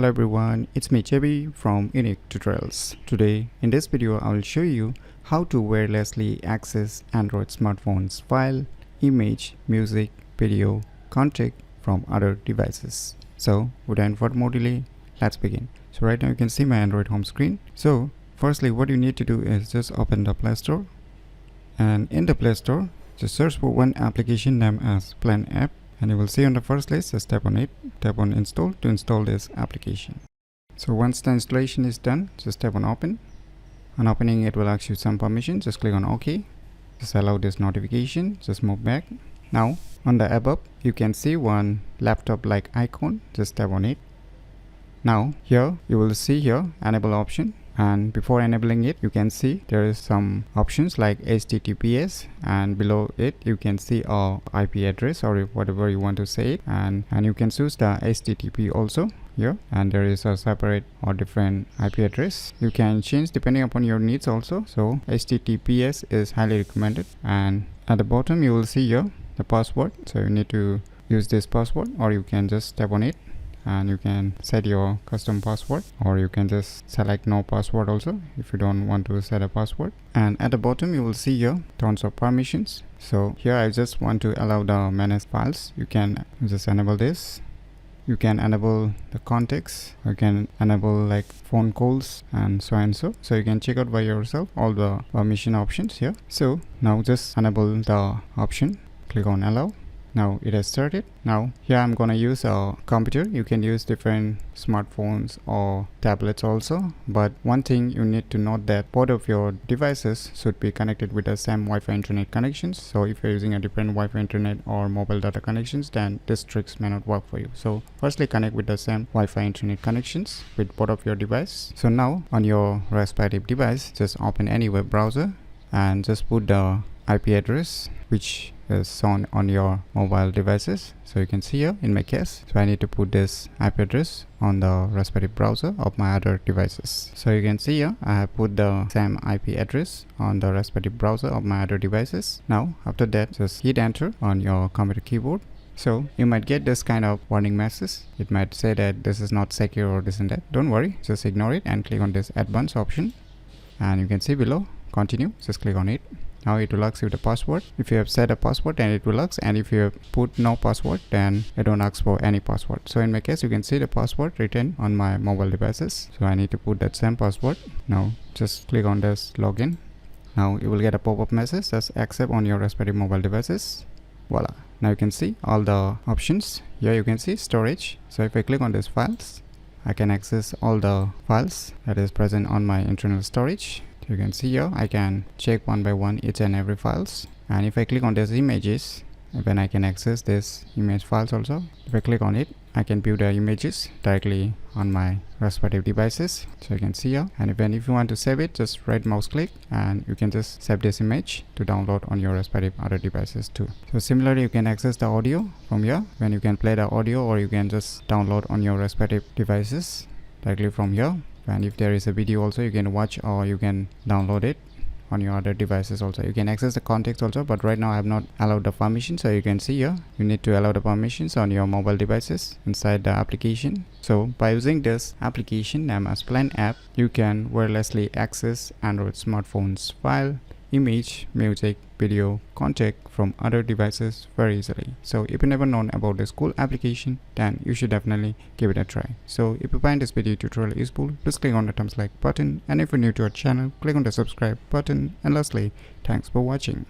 Hello everyone, it's me JB from UniqueTutorials. Today in this video I will show you how to wirelessly access Android smartphones file, image, music, video, contact from other devices. So without further more delay, let's begin. So right now you can see my Android home screen. So firstly what you need to do is just open the Play Store, and in the Play Store just search for one application named as Plan App. And you will see on the first list, just tap on it, tap on install to install this application. So once the installation is done, just tap on open. On opening, it will ask you some permission. Just click on OK. Just allow this notification. Just move back. Now on the above, you can see one laptop like icon. Just tap on it. Now here you will see here enable option. And before enabling it, you can see there is some options like HTTPS, and below it you can see our IP address or whatever you want to say it, and you can choose the HTTP also here, and there is a separate or different IP address you can change depending upon your needs also. So HTTPS is highly recommended, and at the bottom you will see here the password. So you need to use this password, or you can just tap on it and you can set your custom password, or you can just select no password also if you don't want to set a password. And at the bottom you will see here tons of permissions. So here I just want to allow the manage files. You can just enable this. You can enable the contacts, you can enable like phone calls and so and so. So you can check out by yourself all the permission options here. So now just enable the option, click on allow. Now it has started. Now here I'm gonna use a computer. You can use different smartphones or tablets also, but one thing you need to note that both of your devices should be connected with the same Wi-Fi internet connections. So if you're using a different Wi-Fi internet or mobile data connections, then this tricks may not work for you. So firstly connect with the same Wi-Fi internet connections with both of your devices. So now on your respective device, just open any web browser and just put the IP address which is shown on your mobile devices. So you can see here in my case, so I need to put this IP address on the respective browser of my other devices. So you can see here I have put the same IP address on the respective browser of my other devices. Now after that, just hit enter on your computer keyboard. So you might get this kind of warning message. It might say that this is not secure or this and that. Don't worry, just ignore it and click on this advanced option, and you can see below continue. Just click on it. Now it will ask you the password. If you have set a password, then it will ask, and if you have put no password, then it don't ask for any password. So in my case, you can see the password written on my mobile devices, so I need to put that same password. Now just click on this login. Now you will get a pop-up message, just accept on your respective mobile devices. Voila. Now you can see all the options. Here you can see storage. So if I click on these files, I can access all the files that is present on my internal storage. You can see here I can check one by one each and every files, and if I click on these images, then I can access this image files also. If I click on it, I can view the images directly on my respective devices. So you can see here, and even if you want to save it, just right mouse click and you can just save this image to download on your respective other devices too. So similarly you can access the audio from here, when you can play the audio, or you can just download on your respective devices directly from here. And if there is a video also, you can watch or you can download it on your other devices also. You can access the contacts also, but right now I have not allowed the permission. So you can see here you need to allow the permissions on your mobile devices inside the application. So by using this application named as Plan App, you can wirelessly access Android smartphones file, image, music, video, contact from other devices very easily. So if you never known about this cool application, then you should definitely give it a try. So if you find this video tutorial useful, please click on the thumbs like button, and if you're new to our channel, click on the subscribe button, and lastly, thanks for watching.